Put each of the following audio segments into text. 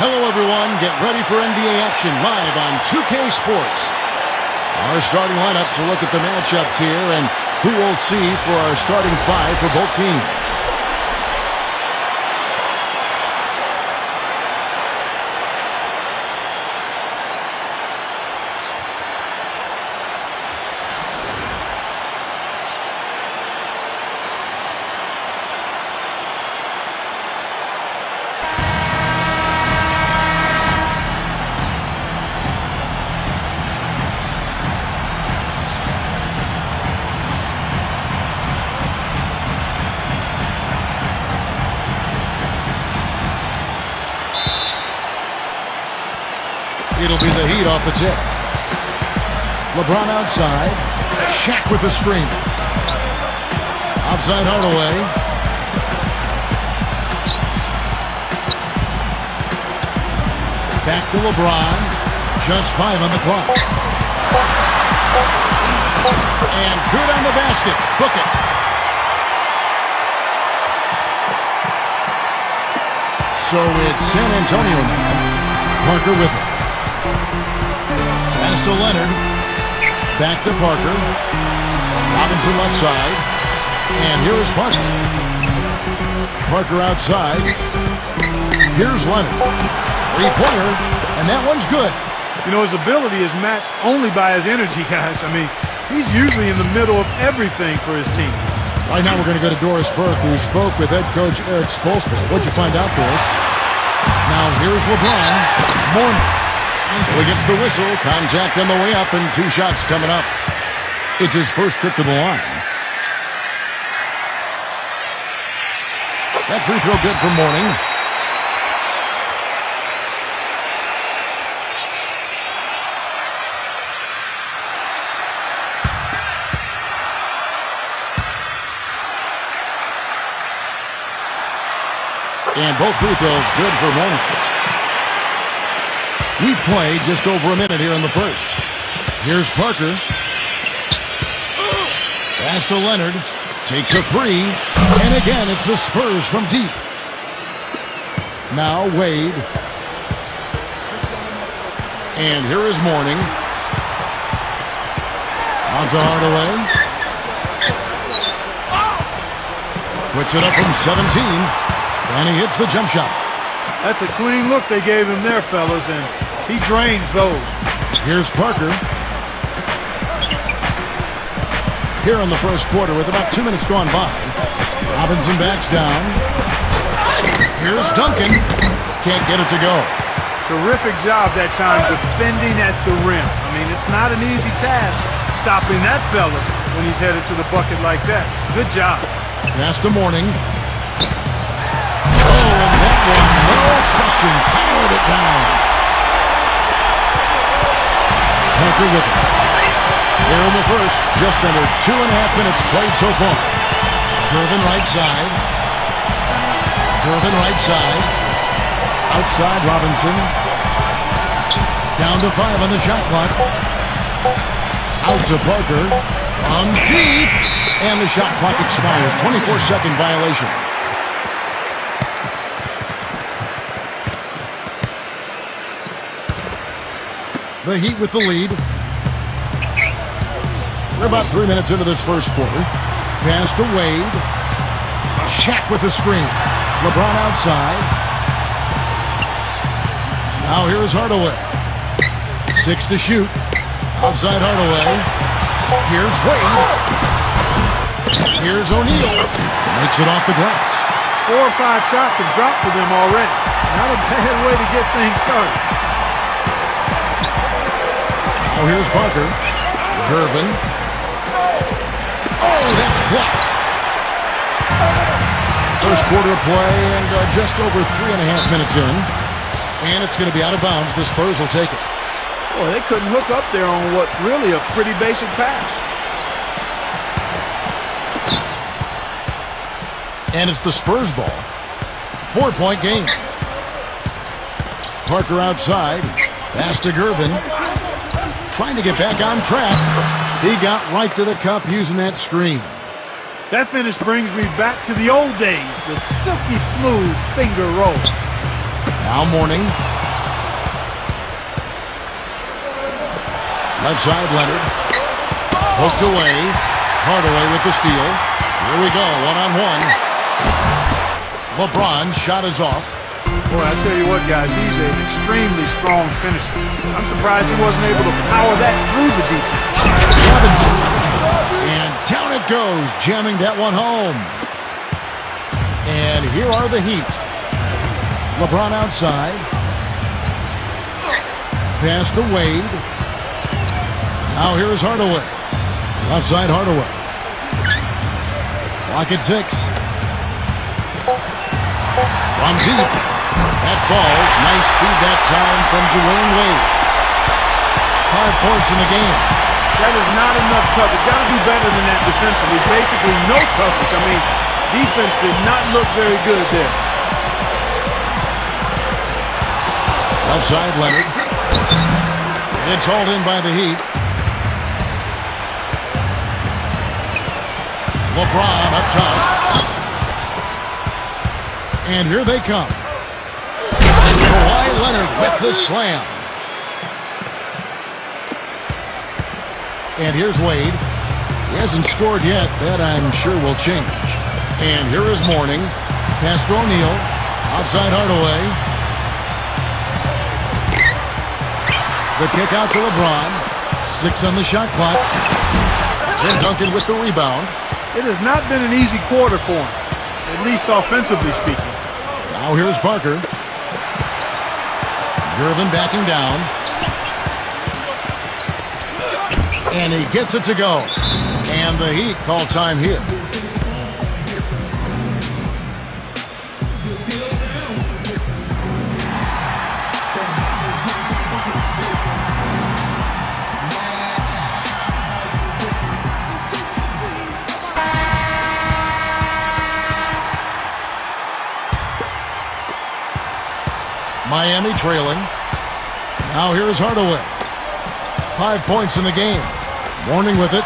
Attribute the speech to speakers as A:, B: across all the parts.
A: Hello, everyone. Get ready for NBA action live on 2K Sports. Our starting lineups will look at the matchups here and who we'll see for our starting five for both teams. It'll be the Heat off the tip. LeBron outside. Shaq with the screen. Outside Hardaway. Back to LeBron. Just 5 on the clock. And good on the basket. Book it. So it's San Antonio now. Parker with it. Pass to Leonard. Back to Parker. Robinson left side. And here is Parker. Parker outside. Here's Leonard. Three-pointer. And that one's good.
B: You know, his ability is matched only by his energy, guys. I mean, he's usually in the middle of everything for his team.
A: Right now we're going to go to Doris Burke, who spoke with head coach Eric Spoelstra. What'd you find out, Doris? Now here's LeBron. Morning. So he gets the whistle, contact on the way up, and 2 shots coming up. It's his first trip to the line. That free throw good for Mourning. And both free throws good for Mourning. We play just over a minute here in the first. Here's Parker. Pass to Leonard. Takes a 3. And again, it's the Spurs from deep. Now Wade. And here is Mourning. On to Hardaway. Puts it up from 17. And he hits the jump shot.
B: That's a clean look they gave him there, fellas, and he drains those.
A: Here's Parker. Here in the first quarter with about 2 minutes gone by. Robinson backs down. Here's Duncan. Can't get it to go.
B: Terrific job that time defending at the rim. I mean, it's not an easy task stopping that fella when he's headed to the bucket like that. Good job.
A: Pass to Mourning. Oh, and that one, no question, powered it down. Parker with it. Here in the first, just under 2.5 minutes played so far. Gervin right side. Gervin right side. Outside Robinson. Down to 5 on the shot clock. Out to Parker. On deep. And the shot clock expires. 24-second violation. The Heat with the lead. We're about 3 minutes into this first quarter. Pass to Wade. Shaq with the screen. LeBron outside. Now here's Hardaway. 6 to shoot. Outside Hardaway. Here's Wade. Here's O'Neal. Makes it off the glass.
B: 4 or 5 shots have dropped for them already. Not a bad way to get things started.
A: Now here's Parker. Gervin. Oh, that's blocked. First quarter of play and just over 3.5 minutes in. And it's going to be out of bounds. The Spurs will take it.
B: Boy, they couldn't hook up there on what's really a pretty basic pass.
A: And it's the Spurs ball. 4-point game. Parker outside. Pass to Gervin. Trying to get back on track. He got right to the cup using that screen.
B: That finish brings me back to the old days, the silky smooth finger roll.
A: Now Mourning. Left side, Leonard. Hooked away. Hardaway with the steal. Here we go, one-on-one. LeBron shot is off.
B: Boy, I tell you what, guys, he's an extremely strong finisher. I'm surprised he wasn't able to power that through the defense.
A: Robinson. And down it goes, jamming that one home. And here are the Heat. LeBron outside. Pass to Wade. Now here is Hardaway. Left side, Hardaway. Clock at 6. From deep. That falls. Nice speed that time from Dwayne Wade. 5 points in the game.
B: That is not enough coverage. Got to do better than that defensively. Basically no coverage. I mean, defense did not look very good there.
A: Left side, Leonard. It's hauled in by the Heat. LeBron up top. And here they come. Kawhi Leonard with the slam. And here's Wade. He hasn't scored yet. That I'm sure will change. And here is Mourning. Pass to O'Neal. Outside Hardaway. The kick out to LeBron. 6 on the shot clock. Tim Duncan with the rebound.
B: It has not been an easy quarter for him, at least offensively speaking.
A: Now here's Parker. Gervin backing down. And he gets it to go. And the Heat call time here. Miami trailing. Now here's Hardaway. 5 points in the game. Mourning with it.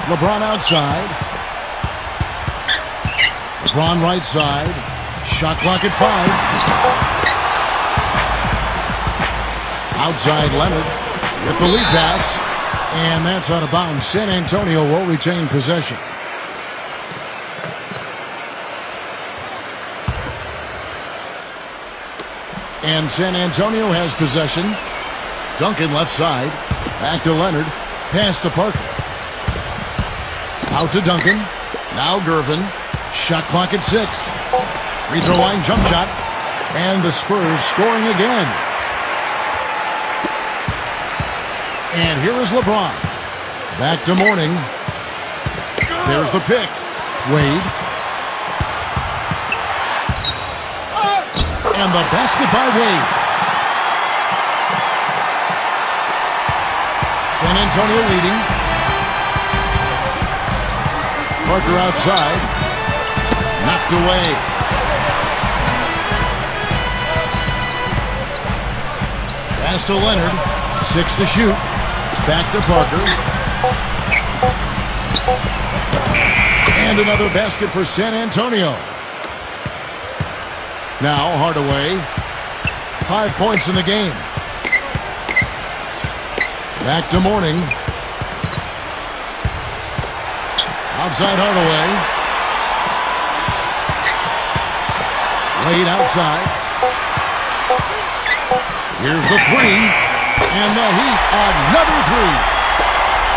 A: LeBron outside. LeBron right side. Shot clock at 5. Outside Leonard with the lead pass. And that's out of bounds. San Antonio will retain possession. And San Antonio has possession. Duncan left side. Back to Leonard. Pass to Parker. Out to Duncan. Now Gervin. Shot clock at 6. Free throw line jump shot. And the Spurs scoring again. And here is LeBron. Back to Mourning. There's the pick. Wade. And the basket by Wade. San Antonio leading. Parker outside. Knocked away. Pass to Leonard. 6 to shoot. Back to Parker. And another basket for San Antonio. Now Hardaway. 5 points in the game. Back to Mourning. Outside Hardaway. Wade outside. Here's the 3. And the Heat, another 3.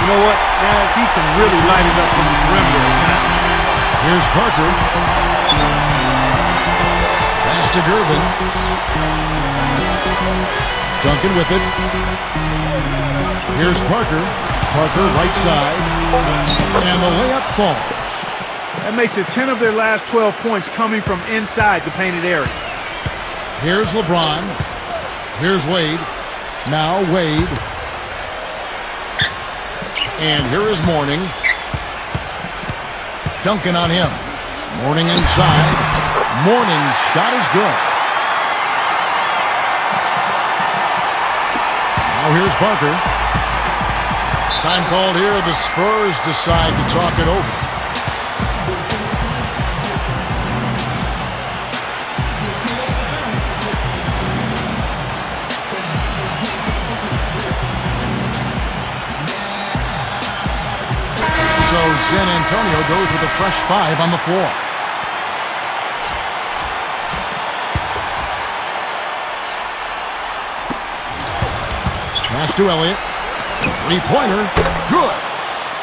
B: You know what, guys? He can really light it up from the perimeter at times.
A: Here's Parker. Pass to Gervin. Duncan with it. Here's Parker. Parker right side. And the layup falls.
B: That makes it 10 of their last 12 points coming from inside the painted area.
A: Here's LeBron. Here's Wade. Now Wade. And here is Mourning. Duncan on him. Mourning inside. Mourning's shot is good. Now here's Parker. Time called here. The Spurs decide to talk it over. San Antonio goes with a fresh 5 on the floor. Pass to Elliott. Three-pointer. Good.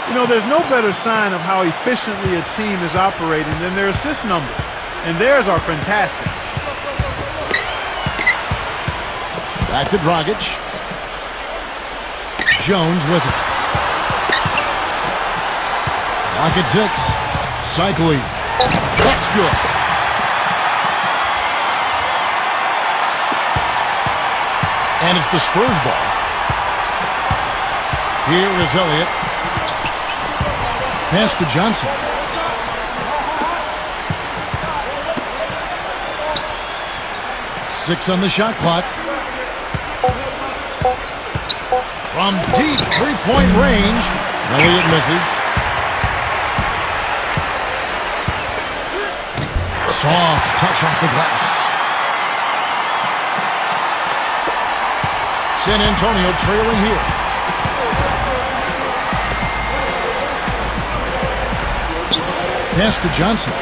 B: You know, there's no better sign of how efficiently a team is operating than their assist numbers. And theirs are fantastic.
A: Back to Dragic. Jones with it. Lock at 6. Cycling. That's good. And it's the Spurs ball. Here is Elliott. Pass to Johnson. Six on the shot clock. From deep three-point range, Elliott misses. Soft touch off the glass. San Antonio trailing here. Pass to Johnson.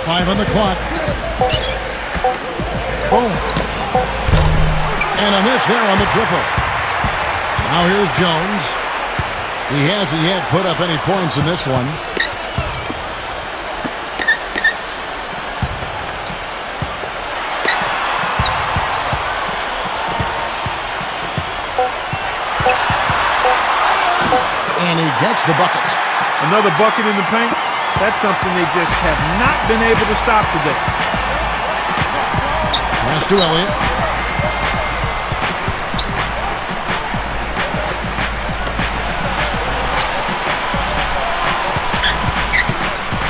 A: Five on the clock. Boom. And a miss there on the triple. Now here's Jones. He hasn't yet put up any points in this one. And he gets the bucket.
B: Another bucket in the paint. That's something they just have not been able to stop today.
A: Pass to Elliott.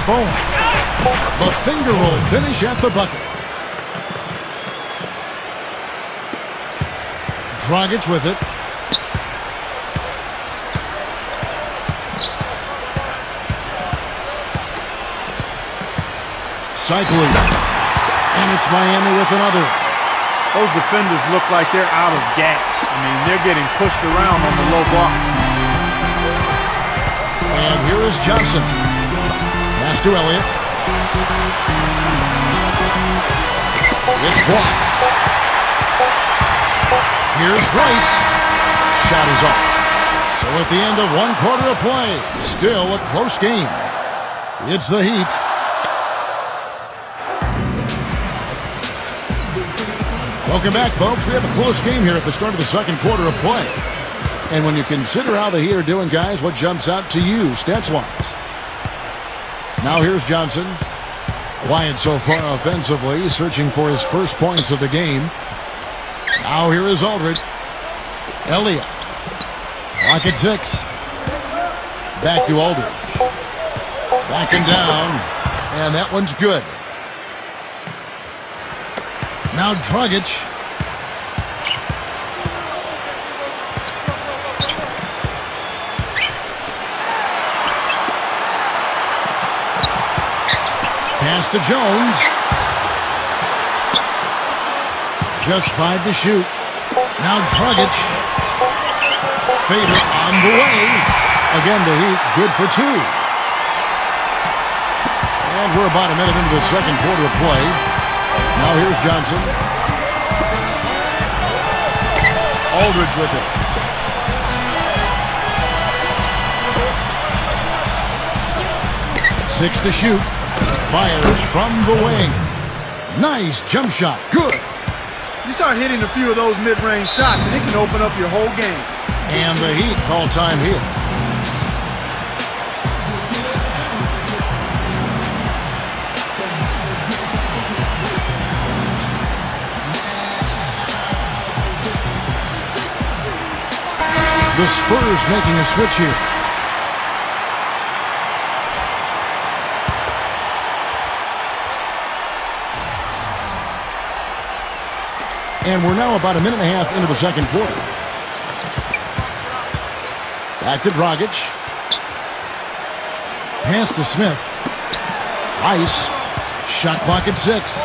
A: Boom. The finger roll finish at the bucket. Dragic with it. Cycling. And it's Miami with another.
B: Those defenders look like they're out of gas. I mean, they're getting pushed around on the low block.
A: And here is Johnson. Pass to Elliott. It's blocked. Here's Rice. Shot is off. So at the end of one quarter of play, still a close game. It's the Heat. Welcome back, folks. We have a close game here at the start of the second quarter of play. And when you consider how the Heat are doing, guys, what jumps out to you, stats-wise? Now here's Johnson. Quiet so far offensively, searching for his first points of the game. Now here is Aldridge. Elliott. Lock at 6. Back to Aldridge. Backing down. And that one's good. Now Dragic. Pass to Jones. Just 5 to shoot. Now Dragic. Fader on the way. Again, the Heat good for 2. And we're about a minute into the second quarter of play. Now here's Johnson. Aldridge with it. Six to shoot. Fires from the wing. Nice jump shot. Good.
B: You start hitting a few of those mid-range shots, and it can open up your whole game.
A: And the Heat call time here. The Spurs making a switch here. And we're now about a minute and a half into the second quarter. Back to Dragic. Pass to Smith. Rice. Shot clock at 6.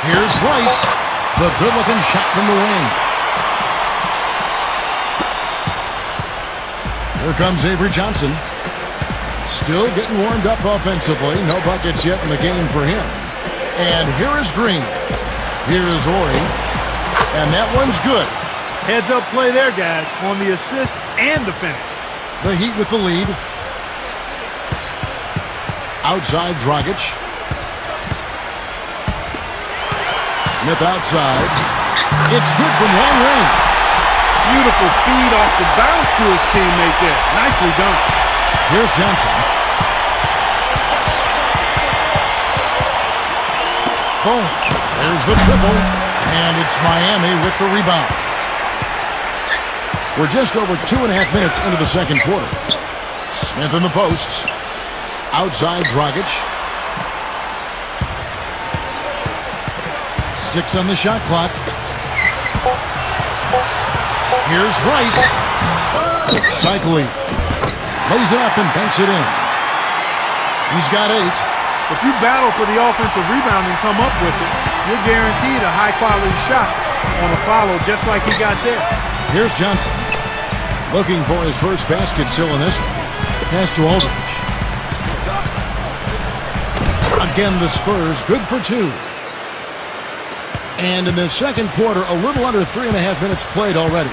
A: Here's Rice. The good-looking shot from the wing. Here comes Avery Johnson. Still getting warmed up offensively. No buckets yet in the game for him. And here is Green. Here's Ori. And that one's good.
B: Heads-up play there, guys, on the assist and the finish.
A: The Heat with the lead. Outside Dragic. Smith outside. It's good from long range.
B: Beautiful feed off the bounce to his teammate there. Nicely done.
A: Here's Johnson. Boom. There's the triple. And it's Miami with the rebound. We're just over 2.5 minutes into the second quarter. Smith in the posts. Outside Dragic. 6 on the shot clock. Here's Rice. Cycling. Lays it up and banks it in. He's got 8.
B: If you battle for the offensive rebound and come up with it, you're guaranteed a high-quality shot on a follow just like he got there.
A: Here's Johnson. Looking for his first basket still in this one. Pass to Aldridge. Again, the Spurs good for 2. And in the second quarter, a little under 3.5 minutes played already.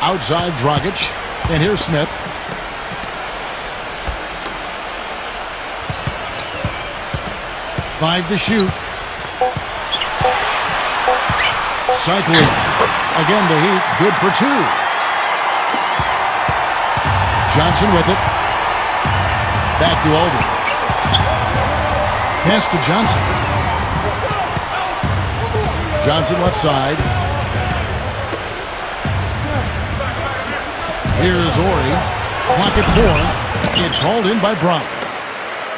A: Outside Dragic. And here's Smith. Five to shoot. Cycling. Again, the Heat good for 2. Johnson with it. Back to Aldridge. Pass to Johnson. Johnson left side. Here's Ori. Clock at 4. It's hauled in by Brown.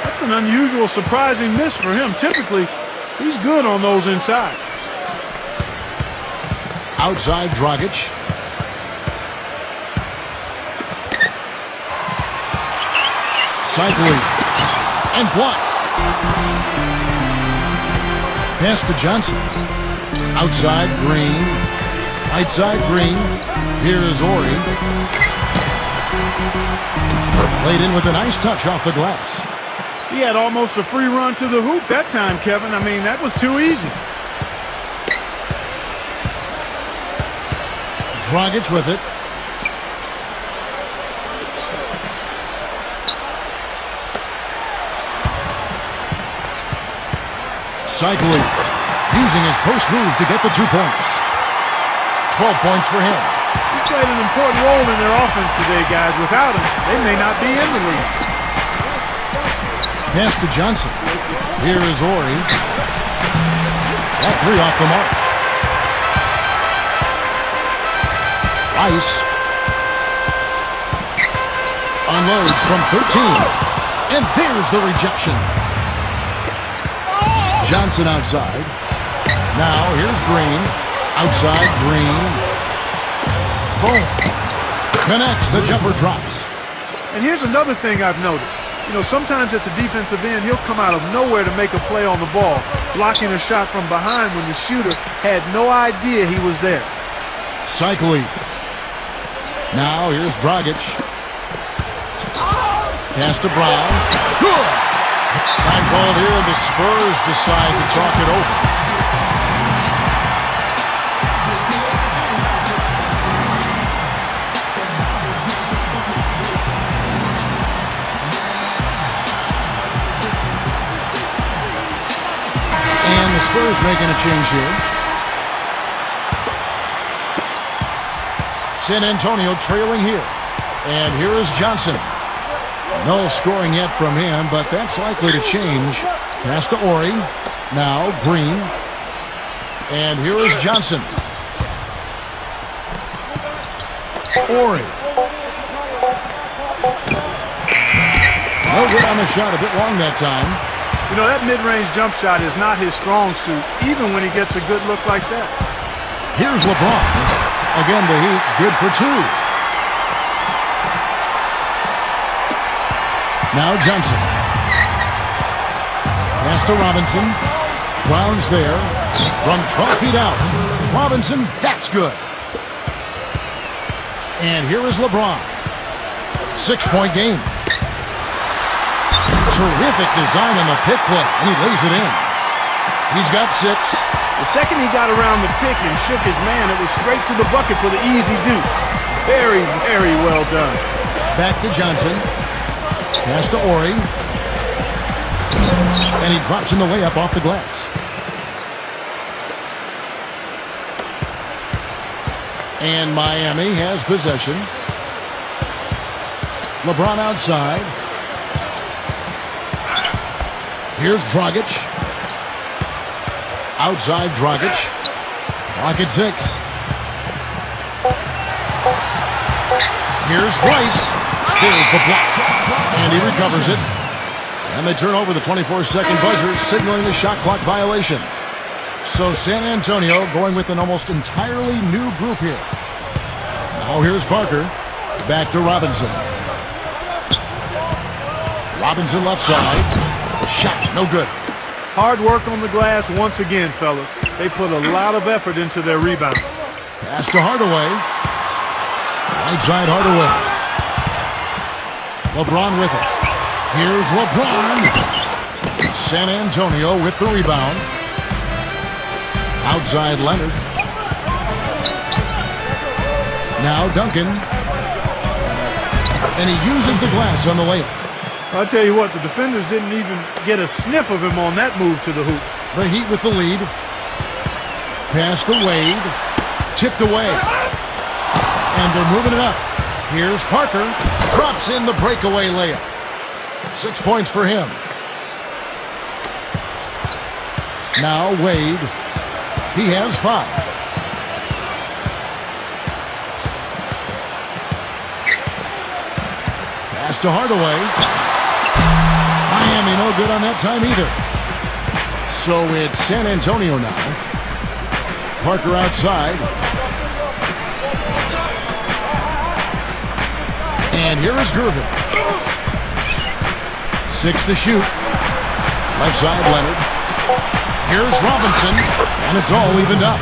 B: That's an unusual, surprising miss for him. Typically, he's good on those inside.
A: Outside Dragic. Cycling. And blocked. Pass to Johnson. Outside Green. Right side Green. Here's Ori. Laid in with a nice touch off the glass.
B: He had almost a free run to the hoop that time, Kevin. I mean, that was too easy.
A: Dragic with it. Cycling. Using his post move to get the 2 points. 12 points for him.
B: He's played an important role in their offense today, guys. Without him, they may not be in the league.
A: Pass to Johnson. Here is Ori. That 3 off the mark. Rice. Unloads from 13. And there's the rejection. Johnson outside. Now here's Green. Outside Green. Boom. Connects. The jumper drops.
B: And here's another thing I've noticed. You know, sometimes at the defensive end, he'll come out of nowhere to make a play on the ball, blocking a shot from behind when the shooter had no idea he was there.
A: Cycling. Now here's Dragic. Pass to Brown. Good. Time called here. The Spurs decide to talk it over. And the Spurs making a change here. San Antonio trailing here. And here is Johnson. No scoring yet from him, but that's likely to change. Pass to Ori. Now Green. And here is Johnson. Ori. No good on the shot. A bit long that time.
B: You know, that mid-range jump shot is not his strong suit, even when he gets a good look like that.
A: Here's LeBron. Again, the Heat good for 2. Now Johnson. Pass to Robinson. Brown's there. From 12 feet out. Robinson, that's good. And here is LeBron. 6-point game. Terrific design on the pick play, and he lays it in. He's got 6.
B: The second he got around the pick and shook his man, it was straight to the bucket for the easy deuce. Very, very well done.
A: Back to Johnson. Pass to Ori. And he drops in the layup off the glass. And Miami has possession. LeBron outside. Here's Dragic. Outside Dragic. Clock at 6. Here's Rice. There's the block. And he recovers it. And they turn over the 24-second buzzer, signaling the shot clock violation. So San Antonio going with an almost entirely new group here. Now here's Parker. Back to Robinson. Robinson left side. The shot, no good.
B: Hard work on the glass once again, fellas. They put a lot of effort into their rebound.
A: Pass to Hardaway. Right side Hardaway. LeBron with it. Here's LeBron. San Antonio with the rebound. Outside Leonard. Now Duncan. And he uses the glass on the layup.
B: I'll tell you what, the defenders didn't even get a sniff of him on that move to the hoop.
A: The Heat with the lead. Pass to Wade. Tipped away. And they're moving it up. Here's Parker. Drops in the breakaway layup. 6 points for him. Now Wade. He has 5. Pass to Hardaway. Miami no good on that time either. So it's San Antonio now. Parker outside. And here is Gervin. 6 to shoot. Left side Leonard. Here's Robinson. And it's all evened up.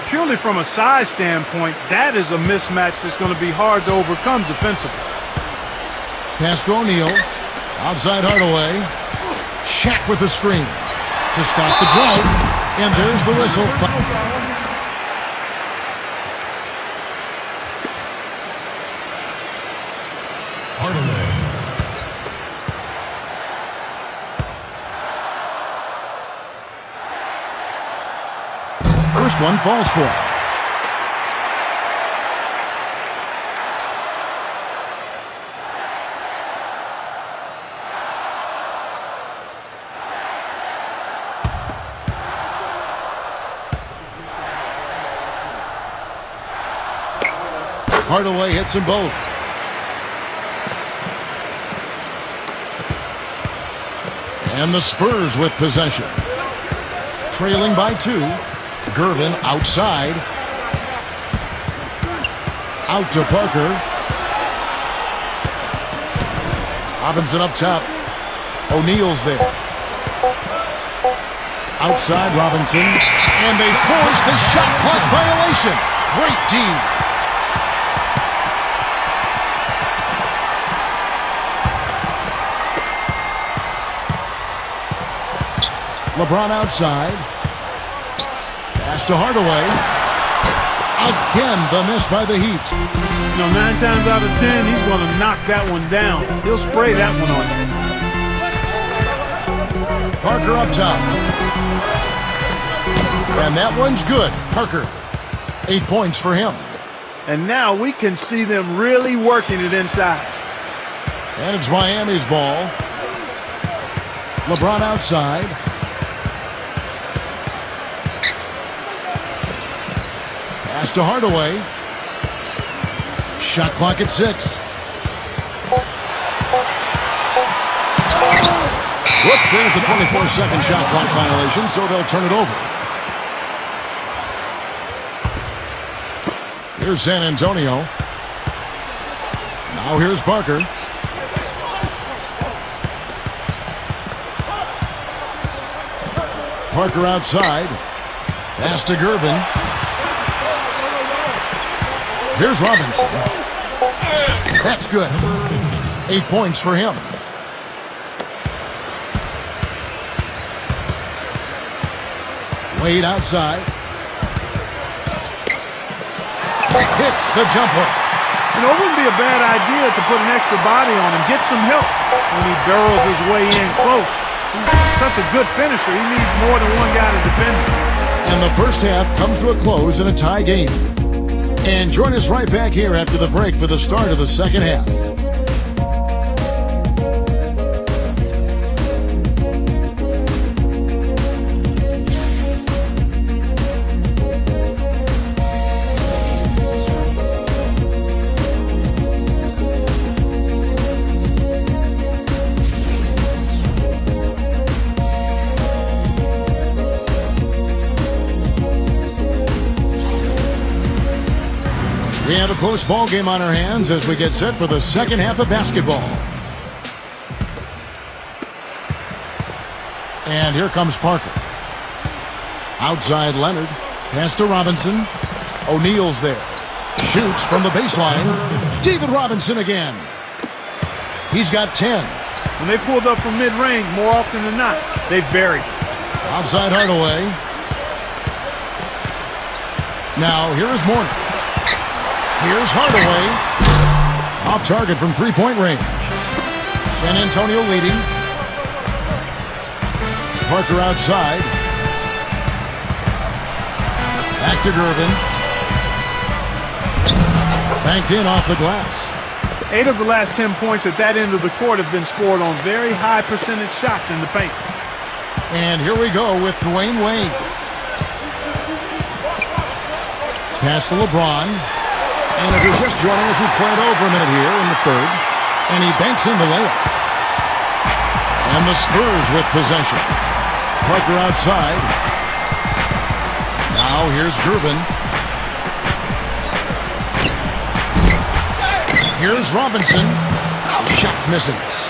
B: Purely from a size standpoint, that is a mismatch that's going to be hard to overcome defensively.
A: Pass to O'Neal. Outside Hardaway. Shaq with the screen to stop the drive. And there's the whistle.
C: Hardaway.
A: First one falls for him. Hardaway hits them both. And the Spurs with possession. Trailing by 2. Gervin outside. Out to Parker. Robinson up top. O'Neal's there. Outside Robinson. And they force the shot clock violation. Great team. LeBron outside. Pass to Hardaway. Again, the miss by the Heat.
B: You know, 9 times out of 10, he's going to knock that one down. He'll spray that one on you.
A: Parker up top. And that one's good. Parker, 8 points for him.
B: And now we can see them really working it inside.
A: And it's Miami's ball. LeBron outside. Pass to Hardaway. Shot clock at 6. Whoops, there's the 24-second shot clock violation, so they'll turn it over. Here's San Antonio. Now here's Parker. Parker outside. Pass to Gervin. Here's Robinson. That's good. 8 points for him. Wade outside. Hits the jump hook.
B: You know, it wouldn't be a bad idea to put an extra body on him, get some help when he barrels his way in close. He's such a good finisher. He needs more than one guy to defend him.
A: And the first half comes to a close in a tie game. And join us right back here after the break for the start of the second half. We have a close ball game on our hands as we get set for the second half of basketball. And here comes Parker. Outside Leonard. Pass to Robinson. O'Neal's there. Shoots from the baseline. David Robinson again. He's got 10.
B: When they pulled up from mid-range, more often than not, they've buried.
A: Outside Hardaway. Now here is Mourning. Here's Hardaway. Off target from three-point range. San Antonio leading. Parker outside. Back to Gervin. Banked in off the glass.
B: 8 of the last 10 points at that end of the court have been scored on very high percentage shots in the paint.
A: And here we go with Dwayne Wade. Pass to LeBron. And if you're just joining us, we played over a minute here in the third. And he banks in the layup. And the Spurs with possession. Parker outside. Now here's Gervin. Here's Robinson. Shot misses.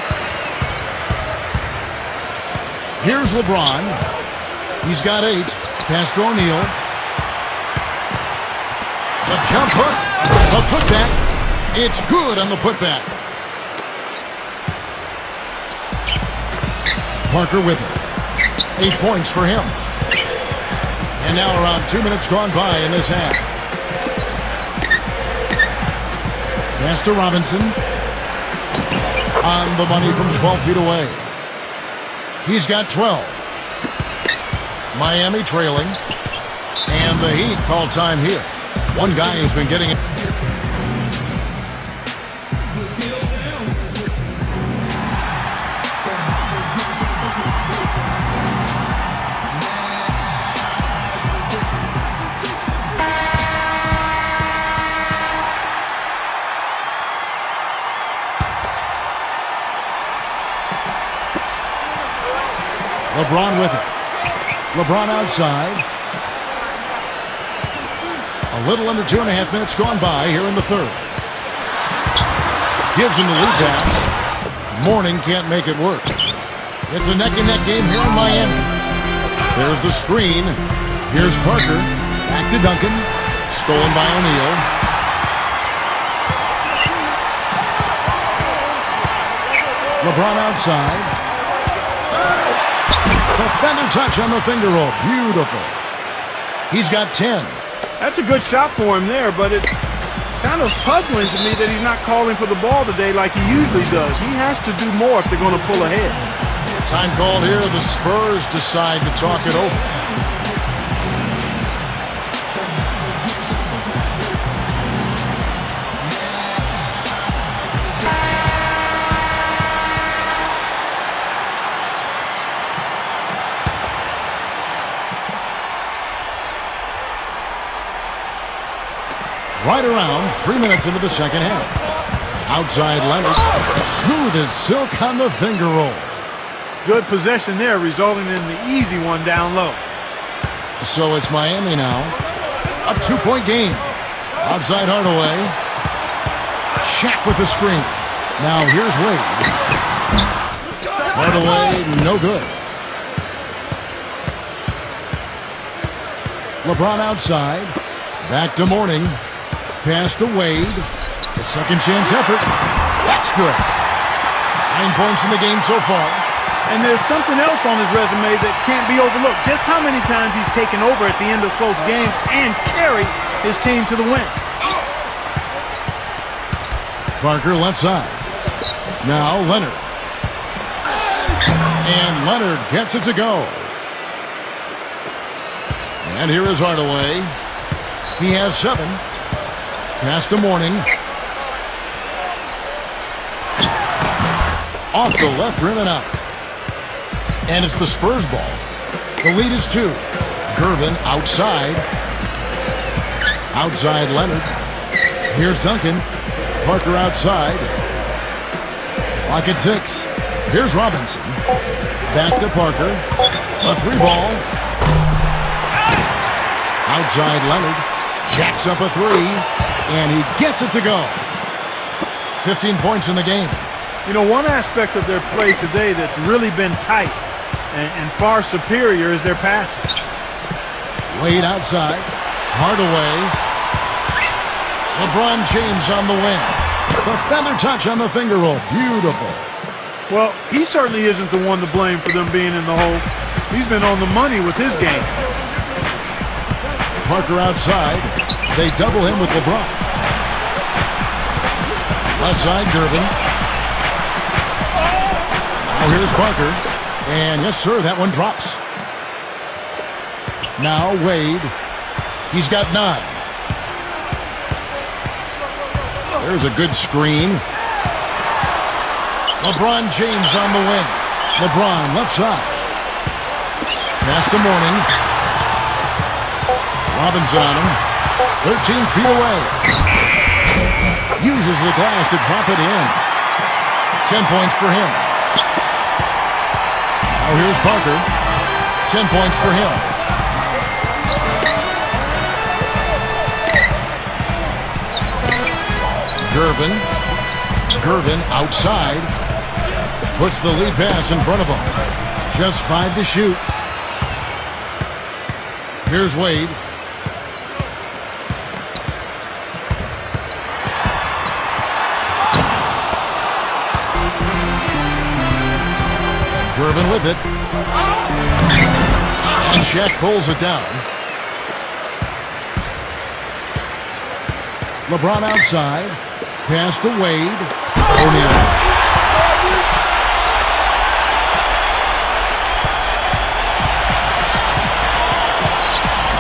A: Here's LeBron. He's got 8. Pass to O'Neal. The jump hook. A putback. It's good on the putback. Parker with it. 8 points for him. And now around 2 minutes gone by in this half. Pass to Robinson. On the money from 12 feet away. He's got 12. Miami trailing. And the Heat call time here. One guy has been getting it. LeBron with it. LeBron outside. A little under 2.5 minutes gone by here in the third. Gives him the lead pass. Mourning can't make it work. It's a neck-and-neck game here in Miami. There's the screen. Here's Parker. Back to Duncan. Stolen by O'Neal. LeBron outside. The feather touch on the finger roll. Beautiful. He's got 10.
B: That's a good shot for him there, but it's kind of puzzling to me that he's not calling for the ball today like he usually does. He has to do more if they're going to pull ahead.
A: Time called here. The Spurs decide to talk it over. Right around 3 minutes into the second half. Outside Leonard. Smooth as silk on the finger roll.
B: Good possession there, resulting in the easy one down low.
A: So it's Miami now. A 2-point game. Outside Hardaway. Shaq with the screen. Now here's Wade. Hardaway, no good. LeBron outside. Back to Mourning. Pass to Wade. A second chance effort. That's good. 9 points in the game so far.
B: And there's something else on his resume that can't be overlooked. Just how many times he's taken over at the end of close games and carried his team to the win.
A: Parker left side. Now Leonard. And Leonard gets it to go. And here is Hardaway. He has 7. Pass to Mourning. Off the left rim and out. And it's the Spurs ball. The lead is 2. Gervin outside. Outside Leonard. Here's Duncan. Parker outside. Lock at 6. Here's Robinson. Back to Parker. A 3 ball. Outside Leonard. Jacks up a 3. And he gets it to go. 15 points in the game.
B: You know, one aspect of their play today that's really been tight and far superior is their passing.
A: Wade outside. Hardaway. LeBron James on the wing. The feather touch on the finger roll. Beautiful.
B: Well, he certainly isn't the one to blame for them being in the hole. He's been on the money with his game.
A: Parker outside. They double him with LeBron. Left side, Gervin. Now here's Parker. And yes, sir, that one drops. Now Wade. He's got 9. There's a good screen. LeBron James on the wing. LeBron left side. Pass to Mourning. Robinson on him. 13 feet away. Uses the glass to drop it in. 10 points for him. Now here's Parker. 10 points for him. Gervin outside. Puts the lead pass in front of him. Just 5 to shoot. Here's Wade. Gervin with it. And Shaq pulls it down. LeBron outside. Pass to Wade. O'Neal.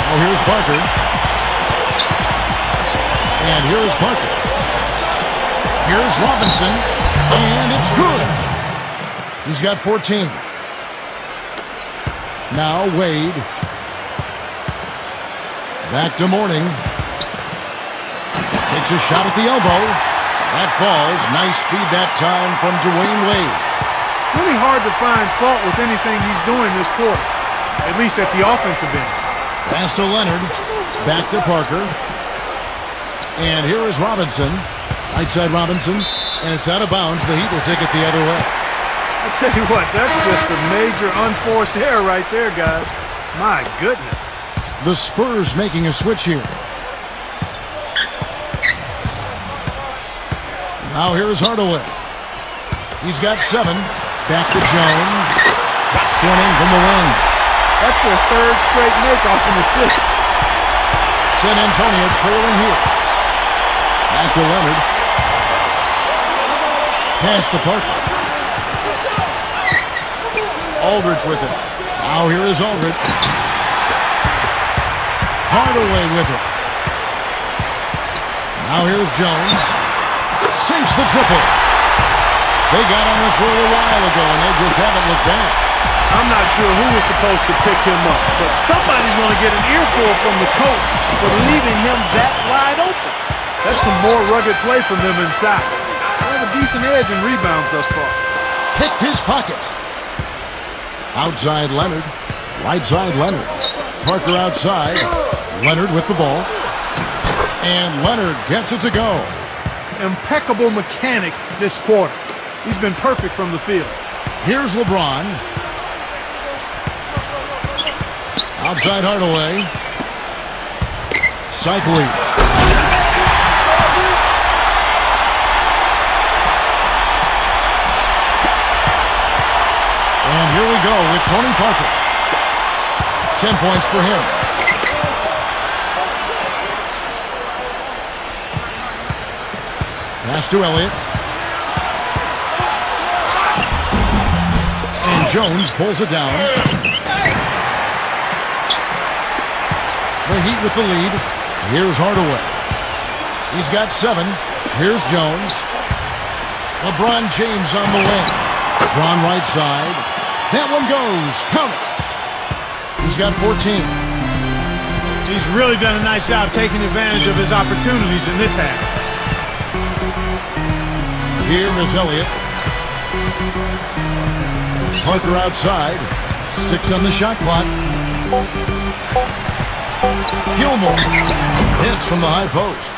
A: Now here's Parker. And here's Parker. Here's Robinson. And it's good. He's got 14. Now Wade. Back to Mourning. Takes a shot at the elbow. That falls. Nice feed that time from Dwayne Wade.
B: Really hard to find fault with anything he's doing this quarter, at least at the offensive end.
A: Pass to Leonard. Back to Parker. And here is Robinson. Right side Robinson. And it's out of bounds. The Heat will take it the other way.
B: I tell you what, that's just a major unforced error right there, guys. My goodness.
A: The Spurs making a switch here. Now here's Hardaway. He's got 7. Back to Jones. Drops one in from the wing.
B: That's their 3rd straight make off an assist.
A: San Antonio trailing here. Back to Leonard. Pass to Parker. Aldridge with it. Now here is Aldridge. Hardaway with it. Now here's Jones. Sinks the triple. They got on this roll a while ago, and they just haven't looked back.
B: I'm not sure who was supposed to pick him up, but somebody's going to get an earful from the coach for leaving him that wide open. That's some more rugged play from them inside. They have a decent edge in rebounds thus far.
A: Picked his pocket. Outside Leonard. Right side Leonard. Parker outside. Leonard with the ball. And Leonard gets it to go.
B: Impeccable mechanics this quarter. He's been perfect from the field.
A: Here's LeBron. Outside Hardaway. Cycling. here we go with Tony Parker. 10 points for him. Pass to Elliott. And Jones pulls it down. The Heat with the lead. Here's Hardaway. He's got 7. Here's Jones. LeBron James on the wing. LeBron right side. That one goes. Count it. He's got 14.
B: He's really done a nice job taking advantage of his opportunities in this half.
A: Here is Elliott. Parker outside. 6 on the shot clock. Gilmore hits from the high post.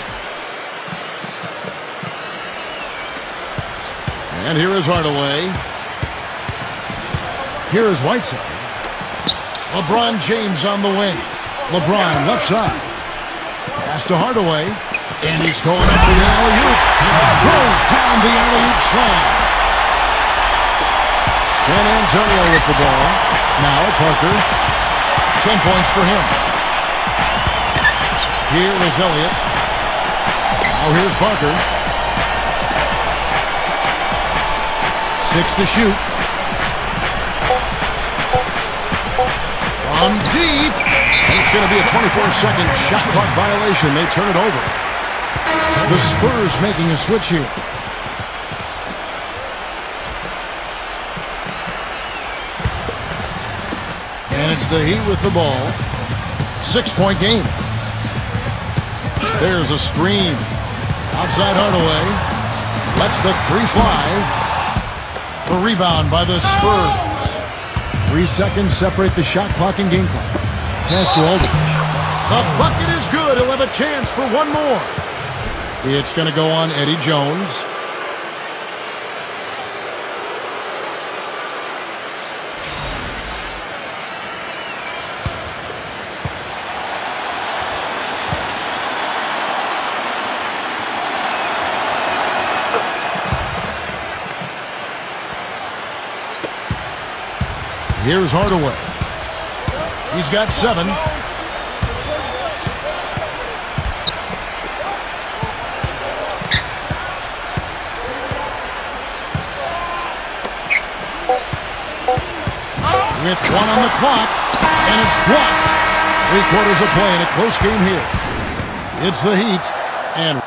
A: And here is Hardaway. Here is Whiteside. LeBron James on the wing. LeBron left side. Pass to Hardaway. And he's going up to the alley-oop. Throws down the alley-oop slam. San Antonio with the ball. Now Parker. 10 points for him. Here is Elliott. Now here's Parker. 6 to shoot. From deep. It's going to be a 24-second shot clock violation. They turn it over. The Spurs making a switch here. And it's the Heat with the ball. 6-point game. There's a screen. Outside Hardaway. Lets the 3 fly. The rebound by the Spurs. 3 seconds separate the shot clock and game clock. Pass to Aldridge. The bucket is good. He'll have a chance for one more. It's going to go on Eddie Jones. Here's Hardaway. He's got 7. With 1 on the clock, and it's blocked. 3/4 of play in a close game here. It's the Heat, and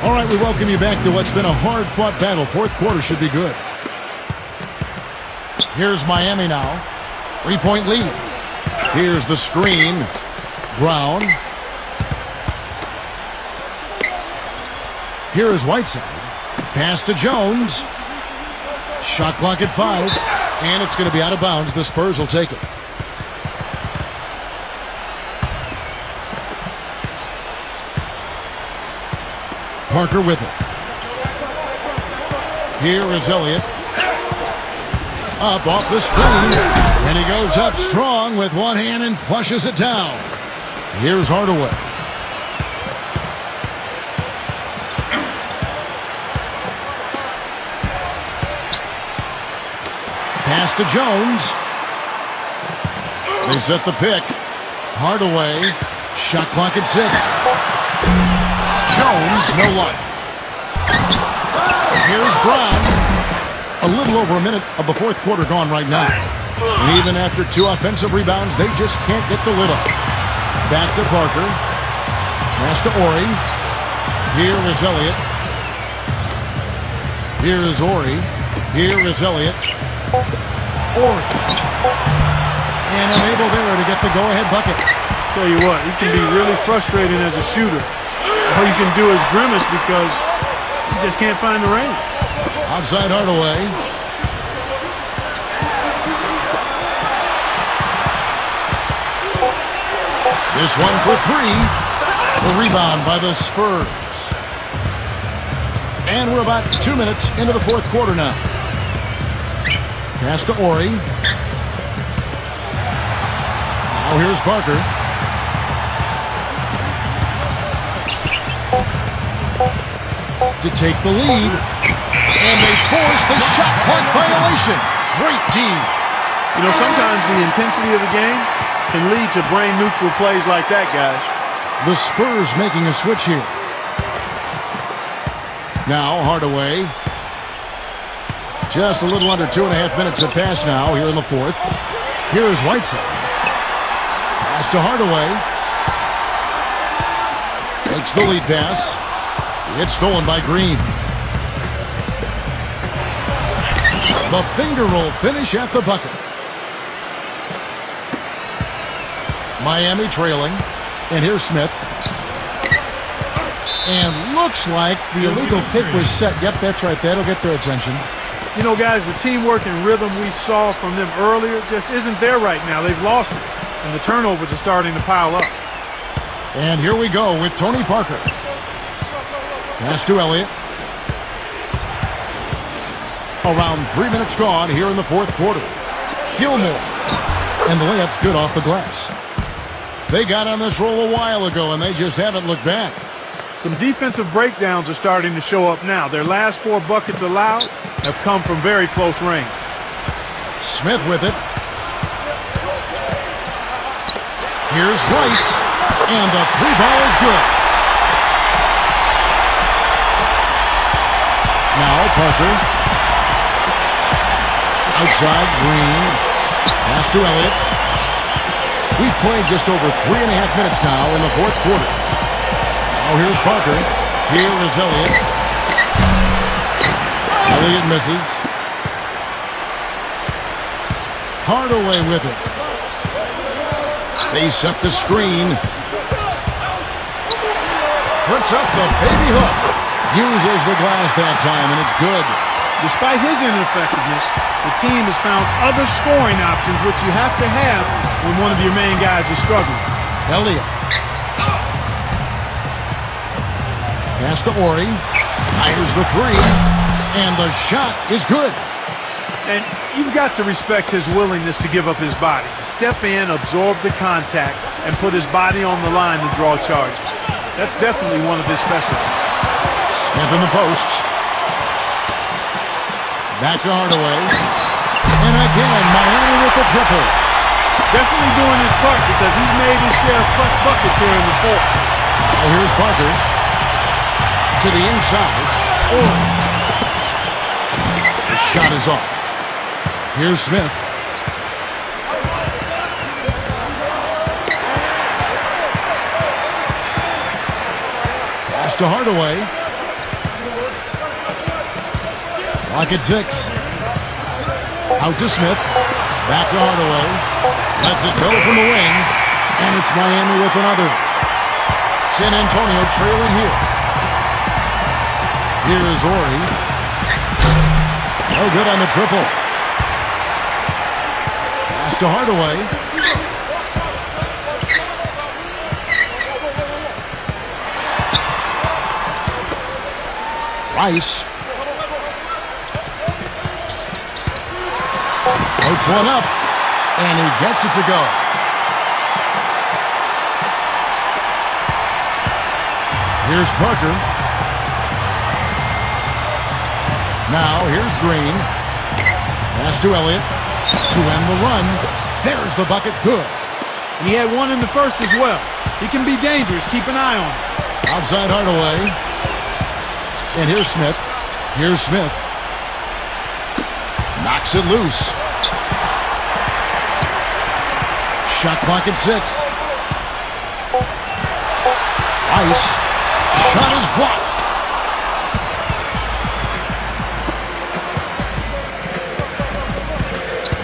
A: all right, we welcome you back to what's been a hard-fought battle. 4th quarter should be good. Here's Miami now. 3-point lead. Here's the screen. Brown. Here is Whiteside. Pass to Jones. Shot clock at 5. And it's going to be out of bounds. The Spurs will take it. Parker with it. Here is Elliott. Up off the screen. And he goes up strong with one hand and flushes it down. Here's Hardaway. Pass to Jones. They set the pick. Hardaway. Shot clock at 6. Jones, no luck. Here's Brown. A little over a minute of the 4th quarter gone right now. And even after 2 offensive rebounds, they just can't get the lid off. Back to Parker. Pass to Ori. Here is Elliott. Here is Ori. Here is Elliott. Ori. And unable there to get the go-ahead bucket.
B: Tell you what, he can be really frustrating as a shooter. All you can do is grimace because you just can't find the range.
A: Outside Hardaway. This one for 3. The rebound by the Spurs. And we're about 2 minutes into the 4th quarter now. Pass to Ori. Now here's Parker. to take the lead. And they force the shot clock violation. Great D.
B: You know, sometimes the intensity of the game can lead to brain-neutral plays like that, guys.
A: The Spurs making a switch here. Now, Hardaway. Just a little under 2.5 minutes have passed now here in the fourth. Here is Whiteside. Pass to Hardaway. Makes the lead pass. It's stolen by Green. The finger roll finish at the bucket. Miami trailing. And here's Smith. And looks like the illegal kick was set. Yep, that's right. That'll get their attention.
B: You know, guys, the teamwork and rhythm we saw from them earlier just isn't there right now. They've lost it. And the turnovers are starting to pile up.
A: And here we go with Tony Parker. Pass to Elliott. Around 3 minutes gone here in the fourth quarter. Gilmore. And the layup's good off the glass. They got on this roll a while ago, and they just haven't looked back.
B: Some defensive breakdowns are starting to show up now. Their last 4 buckets allowed have come from very close range.
A: Smith with it. Here's Rice. And the 3-ball is good. Now Parker. Outside, Green. Pass to Elliott. We've played just over 3.5 minutes now in the fourth quarter. Now here's Parker. Here is Elliott. Elliott misses. Hardaway with it. They set the screen. Puts up the baby hook. Uses the glass that time, and it's good.
B: Despite his ineffectiveness, the team has found other scoring options, which you have to have when one of your main guys is struggling.
A: Elliott. Pass to Ori. Fires the 3. And the shot is good.
B: And you've got to respect his willingness to give up his body. Step in, absorb the contact, and put his body on the line to draw charges. That's definitely one of his specialties.
A: Smith in the post. Back to Hardaway. And again, Miami with the triple.
B: Definitely doing his part because he's made his share of clutch buckets here in the fourth.
A: Now here's Parker. To the inside. The shot is off. Here's Smith. Pass to Hardaway. Lock at 6. Out to Smith. Back to Hardaway. Lets it go from the wing. And it's Miami with another. San Antonio trailing here. Here's Ori. No good on the triple. Pass to Hardaway. Rice. Floats one up. And he gets it to go. Here's Parker. Now, here's Green. Pass to Elliott. To end the run. There's the bucket. Good.
B: And he had one in the first as well. He can be dangerous. Keep an eye on him.
A: Outside Hardaway. And here's Smith. Here's Smith. Knocks it loose. Shot clock at 6. Rice. Shot is blocked.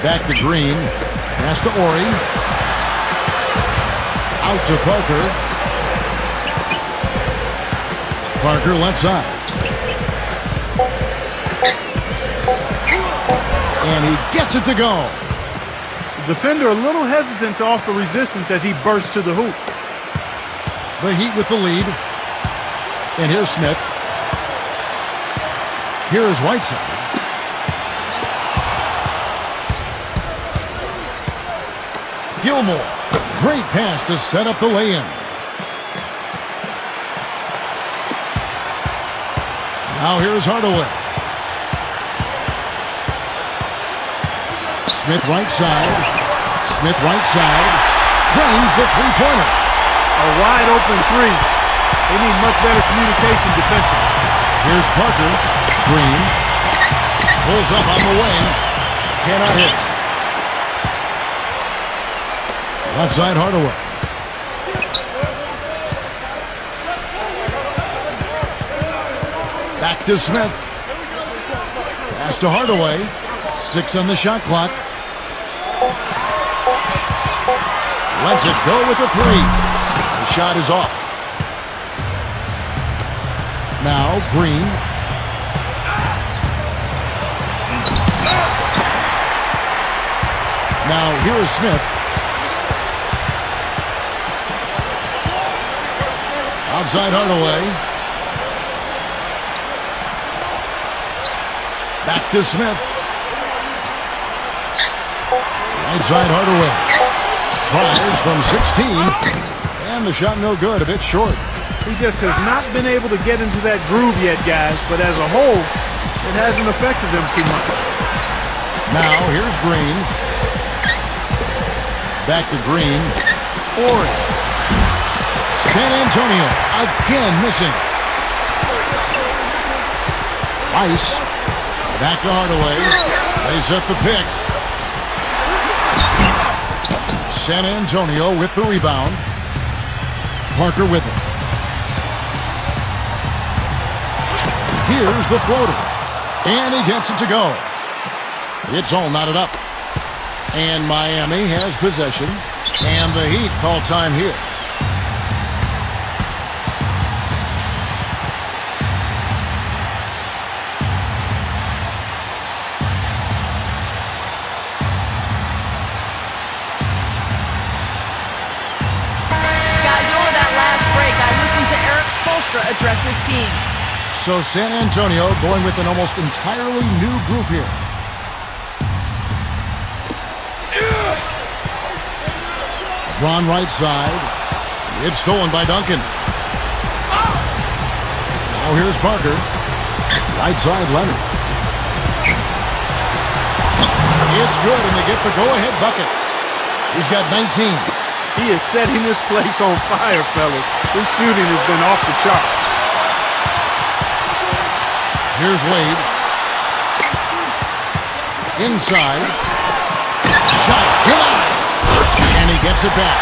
A: Back to Green. Pass to Ori. Out to Parker. Parker left side. And he gets it to go.
B: The defender a little hesitant to offer resistance as he bursts to the hoop.
A: The Heat with the lead. And here's Smith. Here is Whiteside. Gilmore. Great pass to set up the lay-in. Now here's Hardaway. Smith right side. Smith right side. Drains the three-pointer.
B: A wide open three. They need much better communication defensively.
A: Here's Parker. Green. Pulls up on the wing. Cannot hit. Left side Hardaway. Back to Smith. Pass to Hardaway. 6 on the shot clock. Lets it go with the three. The shot is off. Now Green. Now here is Smith. Outside Hardaway. Back to Smith. Right side Hardaway. Tries from 16. And the shot no good. A bit short.
B: He just has not been able to get into that groove yet, guys. But as a whole, it hasn't affected them too much.
A: Now here's Green. Back to Green. Ori. San Antonio again missing. Ice. Back to Hardaway. They set the pick. San Antonio with the rebound. Parker with it. Here's the floater. And he gets it to go. It's all knotted up. And Miami has possession. And the Heat call time here.
D: Address his team.
A: So San Antonio going with an almost entirely new group here. LeBron right side. It's stolen by Duncan. Now here's Parker. Right side Leonard. It's good and they get the go-ahead bucket. He's got 19.
B: He is setting this place on fire, fellas. His shooting has been off the charts.
A: Here's Wade. Inside. Shot denied. And he gets it back.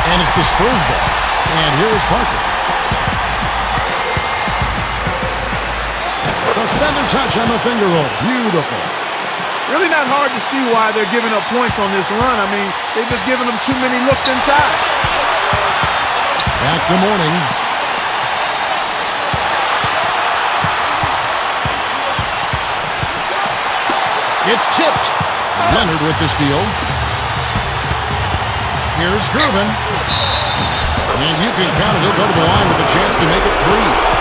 A: And it's the Spurs ball. And here is Parker. The feather touch on the finger roll. Beautiful.
B: Really not hard to see why they're giving up points on this run. I mean, they've just given them too many looks inside.
A: Back to Mourning. It's tipped. Leonard with the steal. Here's Gervin. And you can count it. He'll go to the line with a chance to make it 3.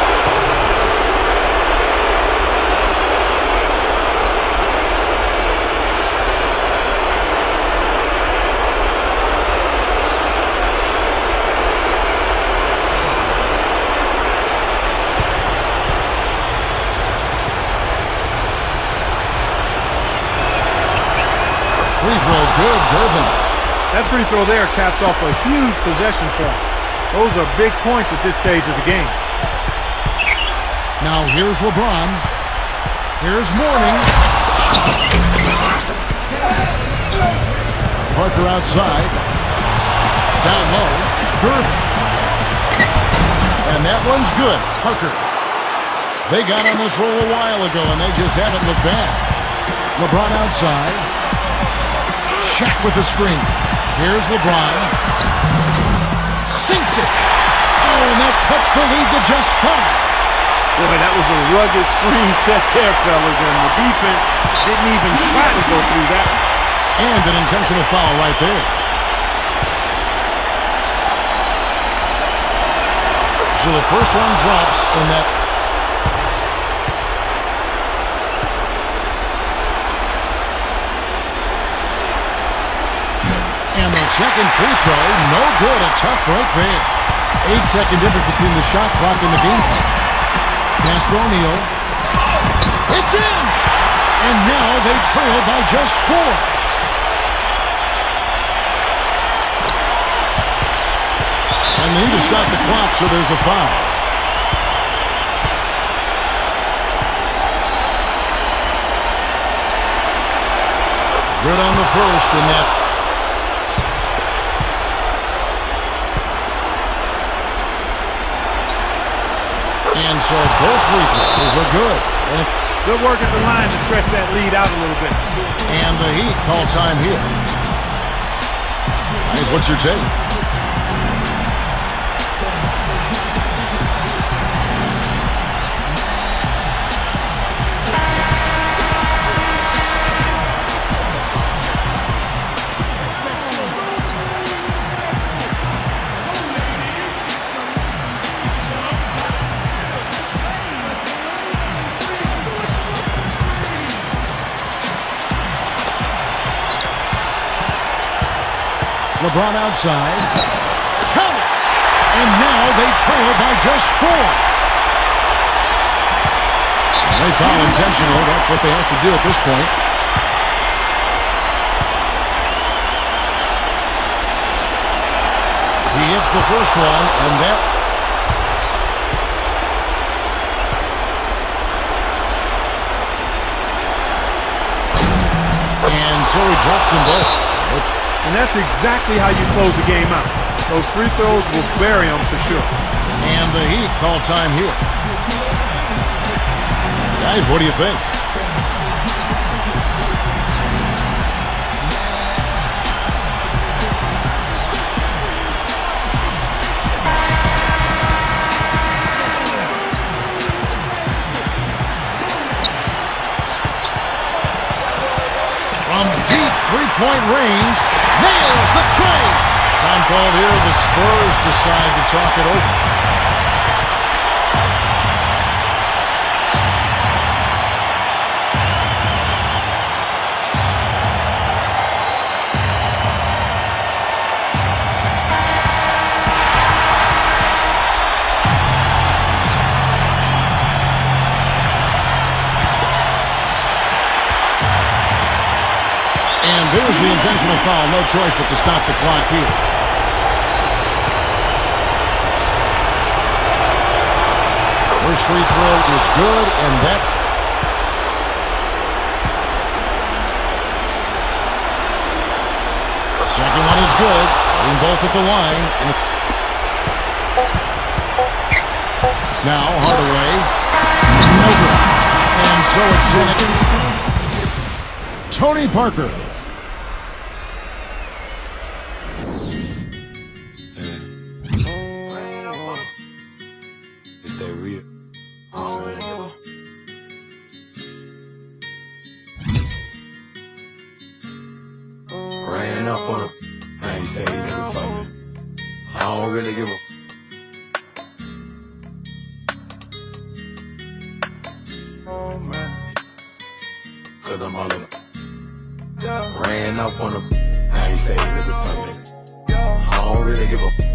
A: Free throw, good, Gervin.
B: That free throw there caps off a huge possession for him. Those are big points at this stage of the game.
A: Now here's LeBron. Here's Mourning. Parker outside. Down low, Gervin. And that one's good, Parker. They got on this roll a while ago, and they just haven't looked bad. LeBron outside. Shaq with the screen. Here's LeBron. Sinks it. Oh, and that cuts the lead to just 5.
B: Boy, that was a rugged screen set there, fellas, and the defense didn't even try to go through that.
A: And an intentional foul right there. So the first one drops in that. And the second free throw, no good. A tough break there. 8-second difference between the shot clock and the game clock. Pass to O'Neal. It's in! And now they trail by just 4. And they need to stop the clock, so there's a foul. Good on the first, and that. And so both free throws are good.
B: Good work at the line to stretch that lead out a little bit.
A: And the Heat call time here. Guys, what's your take? LeBron outside. Count it! And now they trail by just 4. They foul intentionally. That's what they have to do at this point. He hits the first one, and that. And so he drops them both.
B: And that's exactly how you close a game out. Those free throws will bury them for sure.
A: And the Heat call time here. Guys, what do you think? From deep three-point range, nails the trade. Time called here. The Spurs decide to talk it over. And there's the intentional foul. No choice but to stop the clock here. First free throw is good, and that. Second one is good. Hitting both at the line. Now Hardaway. No good. And so it's Tony Parker.
D: Ran up on him. Now he say he never fuck me. I don't really give a. Oh man. Cause I'm all over. Ran up on him. Now he say he never fuck me. I don't really give a.